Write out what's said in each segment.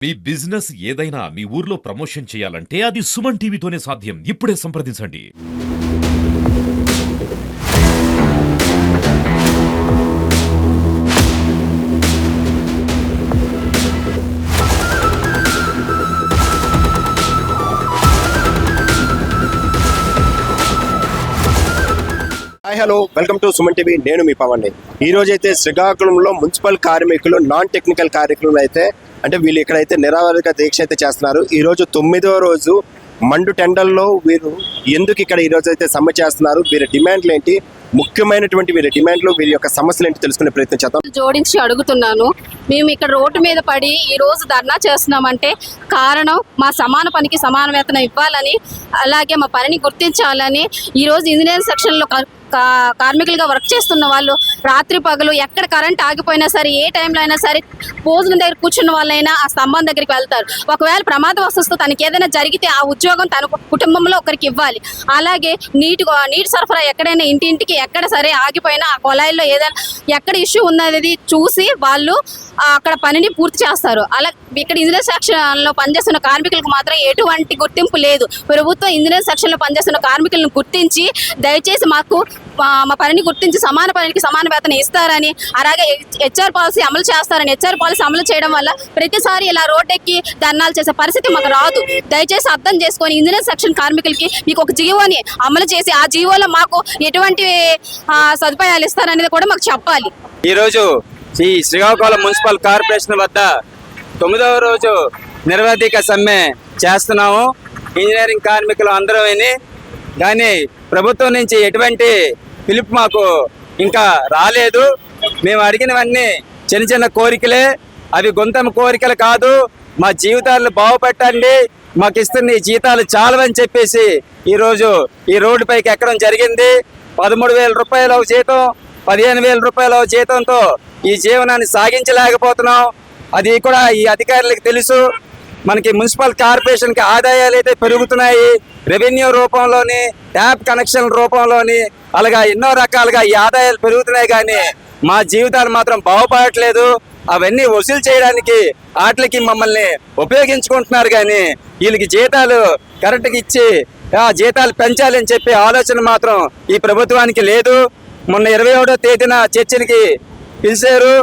మీ business ఏదైనా మీ ఊర్లో promotion చేయాలంటే అది సుమన్ టీవీతోనే సాధ్యం. ఇప్పుడే సంప్రదించండి. Hello, welcome to Suman TV. నేను మీ పవన్. ఈ రోజు అయితే శ్రీకాకుళంలో మున్సిపల్ కార్మికులు నాన్ టెక్నికల్ కార్మికులు అయితే అంటే వీళ్ళు ఇక్కడైతే నిరాహార దీక్ష అయితే చేస్తున్నారు. ఈ రోజు 9వ రోజు మండు టెండల్లో వీరు ఎందుకు ఇక్కడ ఈ రోజు అయితే సమ్మె చేస్తున్నారు, వీరి డిమాండ్లు ఏంటి, ముఖ్యమైనటువంటి వీరి డిమాండ్లు, వీరి యొక్క సమస్యలు ఏంటి తెలుసుకునే ప్రయత్నం చేద్దాం. జోడించి అడుగుతున్నాను. మేము ఇక్కడ రోడ్డు మీద పడి ఈ రోజు ధర్నా చేస్తున్నామంటే కారణం మా సమాన పనికి సమాన వేతనం ఇవ్వాలని, అలాగే మా పనిని గుర్తించాలని. ఈ రోజు ఇంజనీరింగ్ సెక్షన్లో కార్మికులుగా వర్క్ చేస్తున్న వాళ్ళు రాత్రి పగలు ఎక్కడ కరెంట్ ఆగిపోయినా సరే, ఏ టైంలో అయినా సరే భోజనం దగ్గర కూర్చున్న వాళ్ళైనా ఆ స్తంభం దగ్గరికి వెళ్తారు. ఒకవేళ ప్రమాదవశాత్తు తనకి ఏదైనా జరిగితే ఆ ఉద్యోగం తన కుటుంబంలో ఒకరికి ఇవ్వాలి. అలాగే నీటి సరఫరా ఎక్కడైనా ఇంటింటికి ఎక్కడ సరే ఆగిపోయినా ఆ కొలాయిల్లో ఏదైనా ఎక్కడ ఇష్యూ ఉన్నది చూసి వాళ్ళు అక్కడ పనిని పూర్తి చేస్తారు. అలా ఇక్కడ ఇంజనీరింగ్ సెక్షన్లో పనిచేస్తున్న కార్మికులకు మాత్రం ఎటువంటి గుర్తింపు లేదు. ప్రభుత్వం ఇంజనీరింగ్ సెక్షన్లో పనిచేస్తున్న కార్మికులను గుర్తించి దయచేసి మాకు మా పనిని గుర్తించి సమాన పనికి సమాన వేతనం ఇస్తారని, అలాగే హెచ్ఆర్ పాలసీ అమలు చేస్తారని. హెచ్ఆర్ పాలసీ అమలు చేయడం వల్ల ప్రతిసారి ఇలా రోడ్డెక్కి ధర్నాలు చేసే పరిస్థితి మాకు రాదు. దయచేసి అర్థం చేసుకొని ఇంజనీరింగ్ సెక్షన్ కార్మికులకి మీకు ఒక జీవోని అమలు చేసి ఆ జీవోలో మాకు ఎటువంటి సదుపాయాలు ఇస్తారనేది కూడా మాకు చెప్పాలి. ఈరోజు ఈ శ్రీకాకుళం మున్సిపల్ కార్పొరేషన్ వద్ద 9వ రోజు నిరవధిక సమ్మె చేస్తున్నాము. ఇంజనీరింగ్ కార్మికులు అందరూ కానీ ప్రభుత్వం నుంచి ఎటువంటి పిలుపు మాకు ఇంకా రాలేదు. మేము అడిగినవన్నీ చిన్న చిన్న కోరికలే, అవి గొంతమ కోరికలు కాదు. మా జీవితాలను బాగుపెట్టండి, మాకు ఇస్తున్న ఈ జీతాలు చాలవని చెప్పేసి ఈరోజు ఈ రోడ్డు పైకి ఎక్కడం జరిగింది. 13,000 రూపాయల జీతం, 15,000 రూపాయల జీతంతో ఈ జీవనాన్ని సాగించలేకపోతున్నాం. అది కూడా ఈ అధికారులకు తెలుసు. మనకి మున్సిపల్ కార్పొరేషన్కి ఆదాయాలు అయితే పెరుగుతున్నాయి, రెవెన్యూ రూపంలోని, ట్యాప్ కనెక్షన్ రూపంలోని, అలాగా ఎన్నో రకాలుగా ఈ ఆదాయాలు పెరుగుతున్నాయి. కానీ మా జీవితాలు మాత్రం బాగుపడట్లేదు. అవన్నీ వసూలు చేయడానికి వాటికి మమ్మల్ని ఉపయోగించుకుంటున్నారు. కానీ వీళ్ళకి జీతాలు కరెక్ట్గా ఇచ్చి ఆ జీతాలు పెంచాలని చెప్పే ఆలోచన మాత్రం ఈ ప్రభుత్వానికి లేదు. మొన్న 21వ తేదీన చర్చలకి పిలిచారు,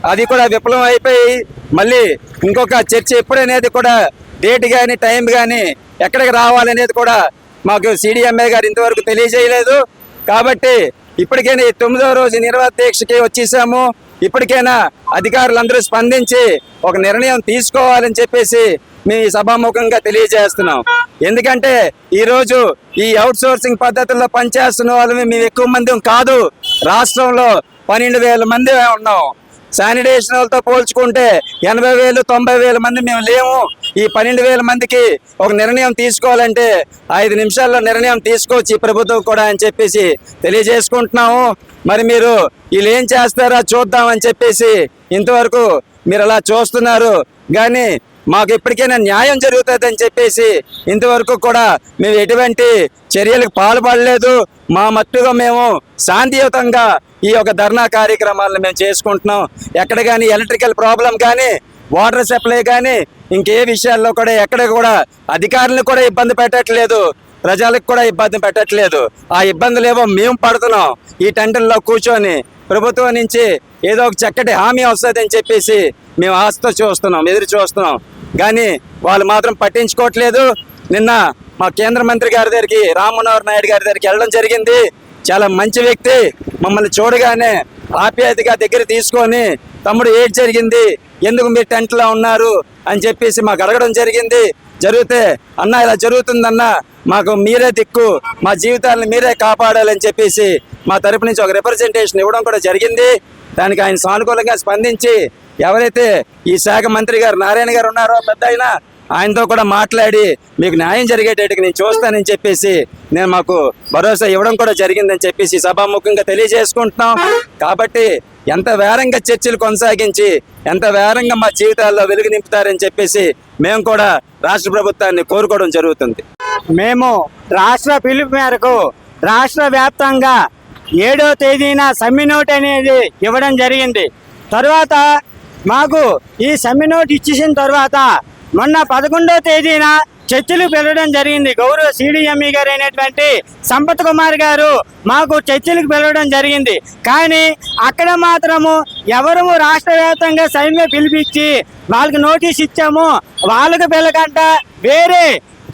అది కూడా విఫలం అయిపోయి మళ్ళీ ఇంకొక చర్చ ఎప్పుడనేది కూడా డేట్ కానీ టైం కానీ ఎక్కడికి రావాలనేది కూడా మాకు సిడిఎంఏ గారు ఇంతవరకు తెలియజేయలేదు. కాబట్టి ఇప్పటికైనా 9వ రోజు నిరవధిక దీక్షకి వచ్చేసాము. ఇప్పటికైనా అధికారులందరూ స్పందించి ఒక నిర్ణయం తీసుకోవాలని చెప్పేసి మేము సభాముఖంగా తెలియజేస్తున్నాం. ఎందుకంటే ఈరోజు ఈ అవుట్ సోర్సింగ్ పద్ధతుల్లో పనిచేస్తున్న వాళ్ళు మేము ఎక్కువ మంది కాదు. రాష్ట్రంలో 12,000 మంది ఉన్నాం. శానిటేషన్ వాళ్ళతో పోల్చుకుంటే 80,000 90,000 మంది మేము లేము. ఈ 12,000 మందికి ఒక నిర్ణయం తీసుకోవాలంటే 5 నిమిషాల్లో నిర్ణయం తీసుకోవచ్చు ఈ ప్రభుత్వం కూడా అని చెప్పేసి తెలియజేసుకుంటున్నాము. మరి మీరు వీళ్ళు ఏం చేస్తారా చూద్దామని చెప్పేసి ఇంతవరకు మీరు అలా చూస్తున్నారు. కానీ మాకు ఇప్పటికైనా న్యాయం జరుగుతుందని చెప్పేసి ఇంతవరకు కూడా మేము ఎటువంటి చర్యలకు పాల్పడలేదు. మా మట్టుగా మేము శాంతియుతంగా ఈ యొక్క ధర్నా కార్యక్రమాలను మేము చేసుకుంటున్నాం. ఎక్కడ కానీ ఎలక్ట్రికల్ ప్రాబ్లం కానీ, వాటర్ సప్లై కానీ, ఇంకే విషయాల్లో కూడా ఎక్కడ కూడా అధికారులను కూడా ఇబ్బంది పెట్టట్లేదు, ప్రజలకు కూడా ఇబ్బంది పెట్టట్లేదు. ఆ ఇబ్బందులు ఏవో మేము పడుతున్నాం ఈ టెంటల్లో కూర్చొని. ప్రభుత్వం నుంచి ఏదో ఒక చక్కటి హామీ వస్తుందని చెప్పేసి మేము ఆశతో చూస్తున్నాం, ఎదురు చూస్తున్నాం. కానీ వాళ్ళు మాత్రం పట్టించుకోవట్లేదు. నిన్న మా కేంద్ర మంత్రి గారి దగ్గరికి, రామ్మనోహర్ నాయుడు గారి దగ్గరికి వెళ్ళడం జరిగింది. చాలా మంచి వ్యక్తి. మమ్మల్ని చూడగానే ఆప్యాయతగా దగ్గర తీసుకొని, తమ్ముడు ఏది జరిగింది, ఎందుకు మీరు టెంట్లో ఉన్నారు అని చెప్పేసి మాకు అడగడం జరిగింది. జరిగితే అన్న ఇలా జరుగుతుందన్న, మాకు మీరే దిక్కు, మా జీవితాలను మీరే కాపాడాలని చెప్పేసి మా తరపు నుంచి ఒక రిప్రజెంటేషన్ ఇవ్వడం కూడా జరిగింది. దానికి ఆయన సానుకూలంగా స్పందించి ఎవరైతే ఈ శాఖ మంత్రి గారు నారాయణ గారు ఉన్నారో పెద్ద ఆయనతో కూడా మాట్లాడి మీకు న్యాయం జరిగేటట్టుగా నేను చూస్తానని చెప్పేసి నేను మాకు భరోసా ఇవ్వడం కూడా జరిగిందని చెప్పేసి సభాముఖంగా తెలియజేసుకుంటున్నాం. కాబట్టి ఎంత వేరంగా చర్చలు కొనసాగించి ఎంత వేరంగా మా జీవితాల్లో వెలుగు నింపుతారని చెప్పేసి మేము కూడా రాష్ట్ర ప్రభుత్వాన్ని కోరుకోవడం జరుగుతుంది. మేము రాష్ట్ర పిలుపు మేరకు రాష్ట్ర వ్యాప్తంగా 7వ తేదీన సమ్మె నోట్ అనేది ఇవ్వడం జరిగింది. తర్వాత మాకు ఈ సమ్మె నోట్ ఇచ్చేసిన తర్వాత మొన్న 11వ తేదీన చర్చలు పిలవడం జరిగింది. గౌరవ సిడిఎంఈ గారు అయినటువంటి సంపత్ కుమార్ గారు మాకు చర్చలకు పిలవడం జరిగింది. కానీ అక్కడ మాత్రము ఎవరు రాష్ట్ర వ్యాప్తంగా సైన్యం పిలిపించి వాళ్ళకి నోటీస్ ఇచ్చాము, వాళ్ళకి పిలకంట వేరే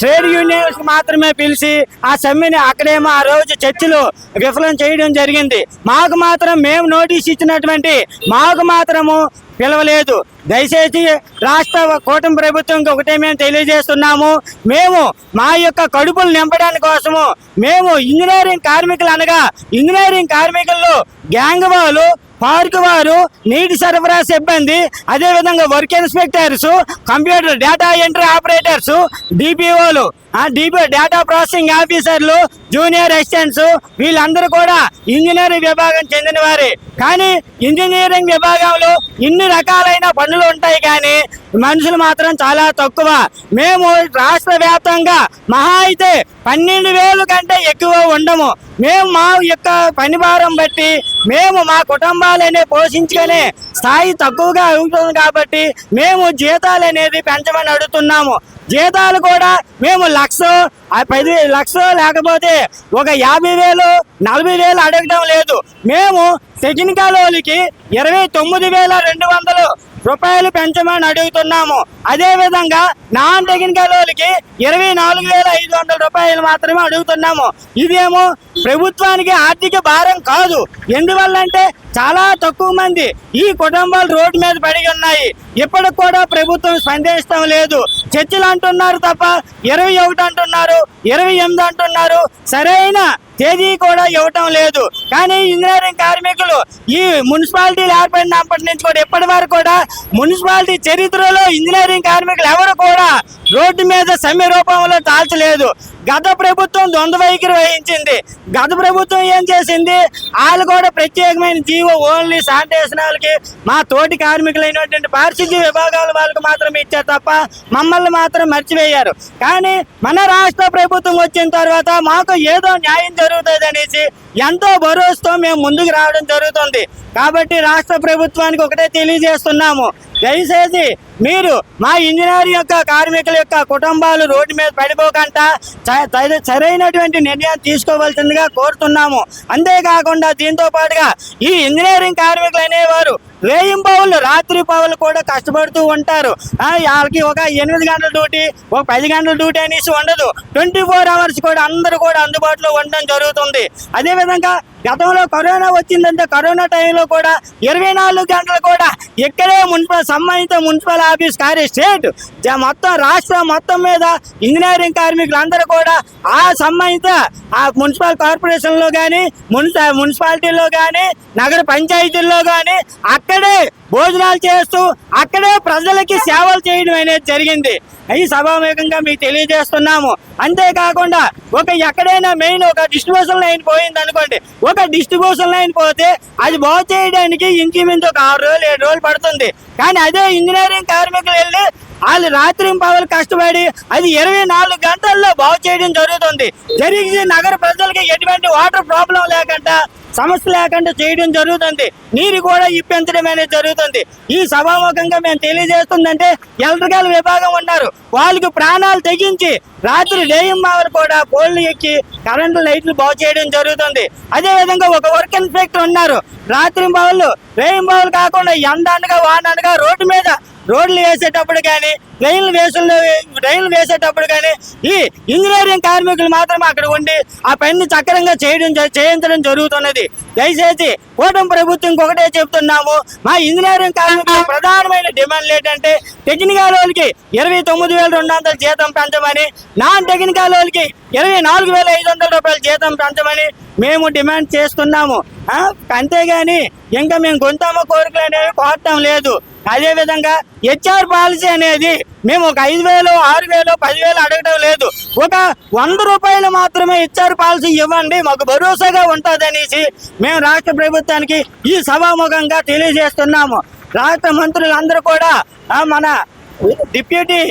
ట్రేడ్ యూనియన్స్ మాత్రమే పిలిచి ఆ సమ్మెని అక్కడేమో ఆ రోజు చర్చలు విఫలం చేయడం జరిగింది. మాకు మాత్రం మేము నోటీస్ ఇచ్చినటువంటి మాకు మాత్రము పిలవలేదు. దయచేసి రాష్ట్ర కూటమి ప్రభుత్వంకి ఒకటే మేము తెలియజేస్తున్నాము, మేము మా యొక్క కడుపులు నింపడానికి కోసము మేము ఇంజనీరింగ్ కార్మికులు అనగా ఇంజనీరింగ్ కార్మికుల్లో గ్యాంగ్ వాళ్ళు, పార్క్ వారు, నీటి సరఫరా సిబ్బంది, అదేవిధంగా work inspectors, computer data entry operators, డిపిఓలు, డేటా ప్రాసెసింగ్ ఆఫీసర్లు, జూనియర్ అసిస్టెంట్స్ వీళ్ళందరూ కూడా ఇంజనీరింగ్ విభాగం చెందిన వారే. కానీ ఇంజనీరింగ్ విభాగంలో ఇన్ని రకాలైన పనులు ఉంటాయి కానీ మనుషులు మాత్రం చాలా తక్కువ. మేము రాష్ట్ర వ్యాప్తంగా మహా అయితే 12,000 కంటే ఎక్కువ ఉండము. మేము మా యొక్క పని భారం బట్టి మేము మా కుటుంబాలనే పోషించుకునే స్థాయి తక్కువగా అవుతుంది కాబట్టి మేము జీతాలు అనేది పెంచమని అడుగుతున్నాము. జీతాలు కూడా మేము 1,00,000 లేకపోతే ఒక 50,000 40,000 అడగడం లేదు. మేము టెక్నికల్ వాళ్ళకి 29,200 రూపాయలు పెంచమని అడుగుతున్నాము. అదే విధంగా నాన్ టెక్నికల్ వాళ్ళకి 24,500 రూపాయలు మాత్రమే అడుగుతున్నాము. ఇదేమో ప్రభుత్వానికి ఆర్థిక భారం కాదు. ఎందువల్లంటే చాలా తక్కువ మంది ఈ కుటుంబాలు రోడ్డు మీద పడి ఉన్నాయి. ఇప్పటికి కూడా ప్రభుత్వం స్పందించడం లేదు. చర్చలు అంటున్నారు తప్ప 21 అంటున్నారు, 28 అంటున్నారు, సరైన తేదీ కూడా ఇవ్వటం లేదు. కానీ ఇంజనీరింగ్ కార్మికులు ఈ మున్సిపాలిటీలు ఏర్పడినప్పటి నుంచి కూడా ఇప్పటి వరకు కూడా మున్సిపాలిటీ చరిత్రలో ఇంజనీరింగ్ కార్మికులు ఎవరు కూడా రోడ్డు మీద సమ్మె రూపంలో తాల్చలేదు. గత ప్రభుత్వం ద్వంద్వ వైఖరి వహించింది. గత ప్రభుత్వం ఏం చేసింది, వాళ్ళు కూడా ప్రత్యేకమైన జీవో ఓన్లీ శానిటేషన్ వాళ్ళకి, మా తోటి కార్మికులైనటువంటి పారిశుద్ధ్య విభాగాల వాళ్ళకి మాత్రం ఇచ్చారు తప్ప మమ్మల్ని మాత్రం మర్చిపోయారు. కానీ మన రాష్ట్ర ప్రభుత్వం వచ్చిన తర్వాత మాకు ఏదో న్యాయం జరుగుతుంది అనేసి ఎంతో భరోసాతో మేము ముందుకు రావడం జరుగుతుంది. కాబట్టి రాష్ట్ర ప్రభుత్వానికి ఒకటే తెలియజేస్తున్నాము, దయచేసి మీరు మా ఇంజనీర్ యొక్క కార్మికుల యొక్క కుటుంబాలు రోడ్డు మీద పడిపోకుండా సరైనటువంటి నిర్ణయం తీసుకోవాల్సిందిగా కోరుతున్నాము. అంతేకాకుండా దీంతో పాటుగా ఈ ఇంజనీరింగ్ కార్మికులు అనేవారు రేయింబవళ్ళు రాత్రి పవలు కూడా కష్టపడుతూ ఉంటారు. వాళ్ళకి ఒక 8 గంటల డ్యూటీ, ఒక 10 గంటల డ్యూటీ అనేసి ఉండదు. 24 అవర్స్ కూడా అందరూ కూడా అందుబాటులో ఉండడం జరుగుతుంది. అదేవిధంగా గతంలో కరోనా వచ్చిందంటే కరోనా టైంలో కూడా 24 గంటలు కూడా ఇక్కడే సంబంధిత మున్సిపల్ ఆఫీస్ స్టేట్ మొత్తం రాష్ట్రం మొత్తం మీద ఇంజనీరింగ్ కార్మికులు అందరూ కూడా ఆ సంబంధిత ఆ మున్సిపల్ కార్పొరేషన్లో కానీ మున్సిపాలిటీలో కానీ నగర పంచాయతీల్లో కానీ అక్కడే భోజనాలు చేస్తూ అక్కడే ప్రజలకి సేవలు చేయడం అనేది జరిగింది. ఈ సభాముఖంగా మీకు తెలియజేస్తున్నాము. అంతేకాకుండా ఎక్కడైనా మెయిన్ ఒక డిస్ట్రిబ్యూషన్ లైన్ పోయింది అనుకోండి, ఒక డిస్ట్రిబ్యూషన్ లైన్ పోతే అది బాగు చేయడానికి ఇంచుమించు ఒక 6 రోజులు 7 రోజులు పడుతుంది. కానీ అదే ఇంజనీరింగ్ కార్మికులు వెళ్ళి వాళ్ళు రాత్రి పగలు కష్టపడి అది 24 గంటల్లో బాగు చేయడం జరుగుతుంది. జరిగి నగర ప్రజలకి ఎటువంటి వాటర్ ప్రాబ్లం లేకుండా సమస్య లేకుండా చేయడం జరుగుతుంది. నీరు కూడా ఇప్పించడం అనేది జరుగుతుంది. ఈ సభాముఖంగా మేము తెలియజేస్తుందంటే ఎలక్ట్రికల్ విభాగం ఉన్నారు, వాళ్ళకి ప్రాణాలు తెగించి రాత్రి రేయింబావులు కూడా పోల్లు ఎక్కి కరెంటు లైట్లు బాగు చేయడం జరుగుతుంది. అదేవిధంగా ఒక వర్క్ ఇన్స్పెక్టర్ ఉన్నారు, రాత్రి బావులు రేయింబావులు కాకుండా ఎండనగా వాననగా రోడ్డు మీద రోడ్లు వేసేటప్పుడు కానీ రైళ్లు వేసేటప్పుడు కానీ ఈ ఇంజనీరింగ్ కార్మికులు మాత్రం అక్కడ ఉండి ఆ పని చక్రంగా చేయించడం జరుగుతున్నది. దయచేసి కూటమి ప్రభుత్వం ఒకటే చెప్తున్నాము, మా ఇంజనీరింగ్ కార్మికుల ప్రధానమైన డిమాండ్లు ఏంటంటే టెక్నికల్ వాళ్ళకి 29,200 జీతం పెంచమని, నాన్ టెక్నికల్ వాళ్ళకి 24,500 రూపాయలు జీతం పెంచమని మేము డిమాండ్ చేస్తున్నాము. అంతేగాని ఇంకా మేము గొంతమ్మ కోరికలు అనేవి కోరటం లేదు. అదేవిధంగా హెచ్ఆర్ పాలసీ అనేది మేము ఒక 5,000, 6,000, 10,000 అడగడం లేదు. ఒక 100 రూపాయలు మాత్రమే హెచ్ఆర్ పాలసీ ఇవ్వండి, మాకు భరోసాగా ఉంటుంది అనేసి మేము రాష్ట్ర ప్రభుత్వానికి ఈ సభాముఖంగా తెలియజేస్తున్నాము. రాష్ట్ర మంత్రులందరూ కూడా మన డిప్యూటీ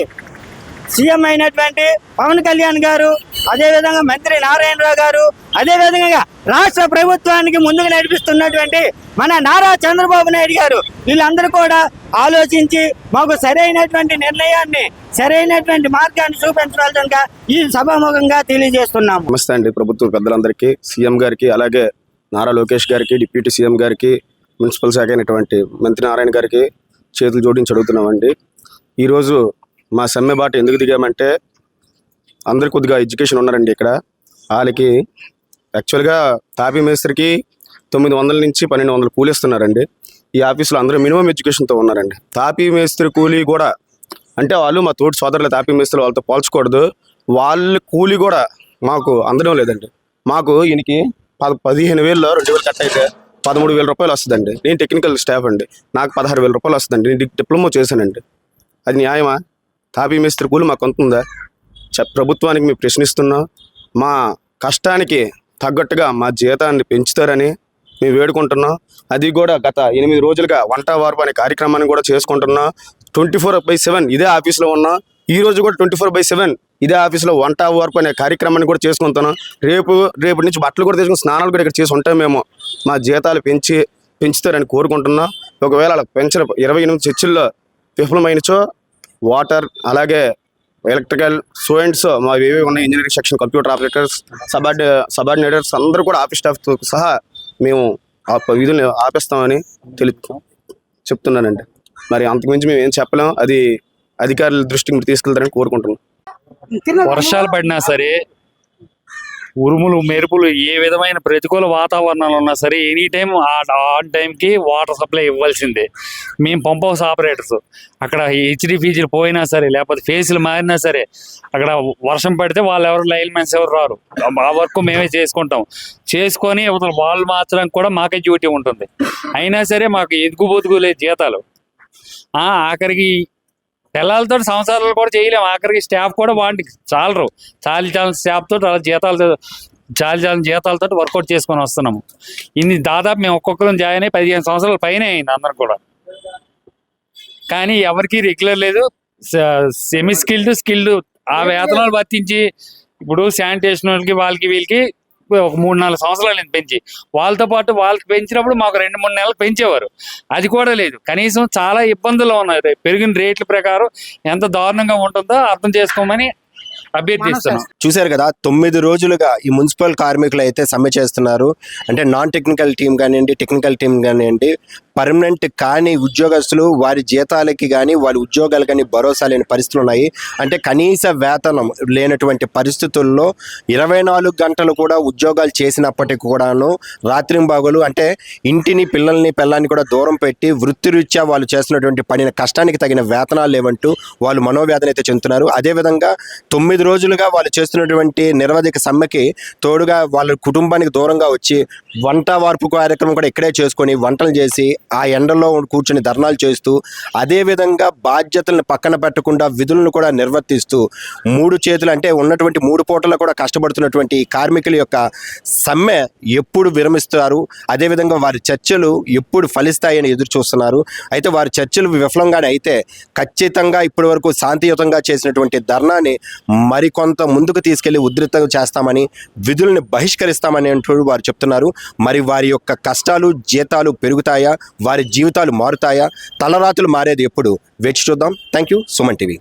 సీఎం అయినటువంటి పవన్ కళ్యాణ్ గారు, అదే విధంగా మంత్రి నారాయణరావు గారు, అదే విధంగా రాష్ట్ర ప్రభుత్వానికి ముందుకు నడిపిస్తున్నటువంటి మన నారా చంద్రబాబు నాయుడు గారు, వీళ్ళందరూ కూడా ఆలోచించి మాకు సరైనటువంటి నిర్ణయాన్ని, సరైనటువంటి మార్గాన్ని చూపించవలసిందిగా ఈ సభాముఖంగా తెలియజేస్తున్నాము. నమస్తే అండి ప్రభుత్వ పెద్దలందరికీ, సీఎం గారికి, అలాగే నారా లోకేష్ గారికి, డిప్యూటీ సీఎం గారికి, మున్సిపల్ శాఖ అయినటువంటి మంత్రి నారాయణ గారికి చేతులు జోడించి అడుగుతున్నామండి. ఈరోజు మా సమ్మె బాట ఎందుకు దిగామంటే, అందరు కొద్దిగా ఎడ్యుకేషన్ ఉన్నారండి ఇక్కడ. వాళ్ళకి యాక్చువల్గా తాపీ మేస్త్రికి 900 నుంచి 1200 కూలీ ఇస్తున్నారండి. ఈ ఆఫీసులో అందరూ మినిమం ఎడ్యుకేషన్తో ఉన్నారండి. తాపీ మేస్త్రి కూలీ కూడా అంటే వాళ్ళు మా తోటి సోదరుల తాపీ మేస్త్రులు, వాళ్ళతో పోల్చకూడదు. వాళ్ళ కూలీ కూడా మాకు అందడం లేదండి. మాకు ఈయనకి 15,000లో 2,000 కట్ అయితే 13,000 రూపాయలు వస్తుందండి. నేను టెక్నికల్ స్టాఫ్ అండి, నాకు 16,000 రూపాయలు వస్తుందండి. నేను డిప్లొమా చేశానండి. అది న్యాయమా? తాపీ మేస్త్రి కూలి మాకు ఉంటుందా? ప్రభుత్వానికి మేము ప్రశ్నిస్తున్నాం. మా కష్టానికి తగ్గట్టుగా మా జీతాన్ని పెంచుతారని మేము వేడుకుంటున్నాం. అది కూడా గత 8 రోజులుగా వంట వార్పు అనే కార్యక్రమాన్ని కూడా చేసుకుంటున్నాం. 24/7 ఇదే ఆఫీస్లో ఉన్నాం. ఈ రోజు కూడా 24/7 ఇదే ఆఫీస్లో వంట వార్పు అనే కార్యక్రమాన్ని కూడా చేసుకుంటున్నాం. రేపు నుంచి బట్టలు కూడా తీసుకుని స్నానాలు కూడా ఇక్కడ చేసి ఉంటాం. మేము మా జీతాలు పెంచుతారని కోరుకుంటున్నాం. ఒకవేళ అలా పెంచిన 28 చర్చల్లో విఫలమైనచో వాటర్, అలాగే ఎలక్ట్రికల్, సో మా ఏవి ఉన్నాయి, ఇంజనీరింగ్ సెక్షన్, కంప్యూటర్ ఆపరేటర్స్, సబార్డినేటర్స్ అందరూ కూడా ఆఫీస్ స్టాఫ్తో సహా మేము విధుల్ని ఆపేస్తామని చెప్తున్నానండి. మరి అంతకుమించి మేము ఏం చెప్పలేం. అది అధికారుల దృష్టికి మీరు తీసుకెళ్తారని కోరుకుంటున్నాం. వర్షాలు పడినా సరే, ఉరుములు మెరుపులు, ఏ విధమైన ప్రతికూల వాతావరణాలు ఉన్నా సరే, ఎనీ టైం ఆన్ టైంకి వాటర్ సప్లై ఇవ్వాల్సిందే. మేము పంప్ హౌస్ ఆపరేటర్స్, అక్కడ హెచ్డి ఫీజులు పోయినా సరే, లేకపోతే ఫేసులు మారినా సరే, అక్కడ వర్షం పడితే వాళ్ళు ఎవరు లైన్మెన్స్ ఎవరు రారు. ఆ వర్క్ మేమే చేసుకొని వాళ్ళు మాత్రం కూడా మాకే డ్యూటీ ఉంటుంది. అయినా సరే మాకు ఎదుగుబొదుగులేదు జీతాలు. ఆఖరికి పిల్లలతో సంవత్సరాలు కూడా చేయలేము. ఆఖరికి స్టాఫ్ కూడా వాటికి చాలరు. చాలి స్టాఫ్ తోటి అలా జీతాలతో వర్కౌట్ చేసుకొని వస్తున్నాము. ఇన్ని దాదాపు మేము ఒక్కొక్కరం జాయిన్ అయ్యి 15 సంవత్సరాల పైన అయింది అందరికి కూడా. కానీ ఎవరికి రెగ్యులర్ లేదు. సెమీ స్కిల్డ్ ఆ వేతనాలు వర్తించి ఇప్పుడు శానిటేషన్ వాళ్ళకి, వాళ్ళకి వీళ్ళకి ఒక 3-4 సంవత్సరాలు పెంచి, వాళ్ళతో పాటు వాళ్ళకి పెంచినప్పుడు మాకు 2-3 నెలలు పెంచేవారు. అది కూడా లేదు. కనీసం చాలా ఇబ్బందులు ఉన్నాయి. పెరిగిన రేట్ల ప్రకారం ఎంత దారుణంగా ఉంటుందో అర్థం చేసుకోమని అభ్యర్థిస్తున్నాం. చూశారు కదా, 9 రోజులుగా ఈ మున్సిపల్ కార్మికులు అయితే సమ్మె చేస్తున్నారు. అంటే నాన్ టెక్నికల్ టీం కానివ్వండి, టెక్నికల్ టీం కానివ్వండి, పర్మనెంట్ కానీ ఉద్యోగస్తులు వారి జీతాలకి కానీ వారి ఉద్యోగాలు కానీ భరోసా లేని పరిస్థితులు ఉన్నాయి. అంటే కనీస వేతనం లేనటువంటి పరిస్థితుల్లో 24 గంటలు కూడా ఉద్యోగాలు చేసినప్పటికీ కూడాను రాత్రింబాగులు అంటే ఇంటిని, పిల్లల్ని కూడా దూరం పెట్టి వృత్తిరీత్యా వాళ్ళు చేస్తున్నటువంటి పనిని కష్టానికి తగిన వేతనాలు లేవంటూ వాళ్ళు మనోవేదన అయితే చెందుతున్నారు. అదేవిధంగా 9 రోజులుగా వాళ్ళు చేస్తున్నటువంటి నిరవధిక సమ్మెకి తోడుగా వాళ్ళ కుటుంబానికి దూరంగా వచ్చి వంట వార్పు కార్యక్రమం కూడా ఇక్కడే చేసుకొని వంటలు చేసి ఆ ఎండలో కూర్చొని ధర్నాలు చేస్తూ, అదేవిధంగా బాధ్యతలను పక్కన పెట్టకుండా విధులను కూడా నిర్వర్తిస్తూ 3 చేతులు అంటే ఉన్నటువంటి 3 పూటలు కూడా కష్టపడుతున్నటువంటి కార్మికుల యొక్క సమ్మె ఎప్పుడు విరమిస్తారు, అదేవిధంగా వారి చర్చలు ఎప్పుడు ఫలిస్తాయని ఎదురు చూస్తున్నారు. అయితే వారి చర్చలు విఫలంగానే అయితే ఖచ్చితంగా ఇప్పటి వరకు శాంతియుతంగా చేసినటువంటి ధర్నాని మరికొంత ముందుకు తీసుకెళ్లి ఉధృతంగా చేస్తామని, విధుల్ని బహిష్కరిస్తామని అంటూ వారు చెప్తున్నారు. మరి వారి యొక్క కష్టాలు, జీతాలు పెరుగుతాయా, వారి జీవితాలు మారుతాయా, తలరాతులు మారేది ఎప్పుడు? వేచి చూద్దాం. Thank you. సుమన్ టీవీ.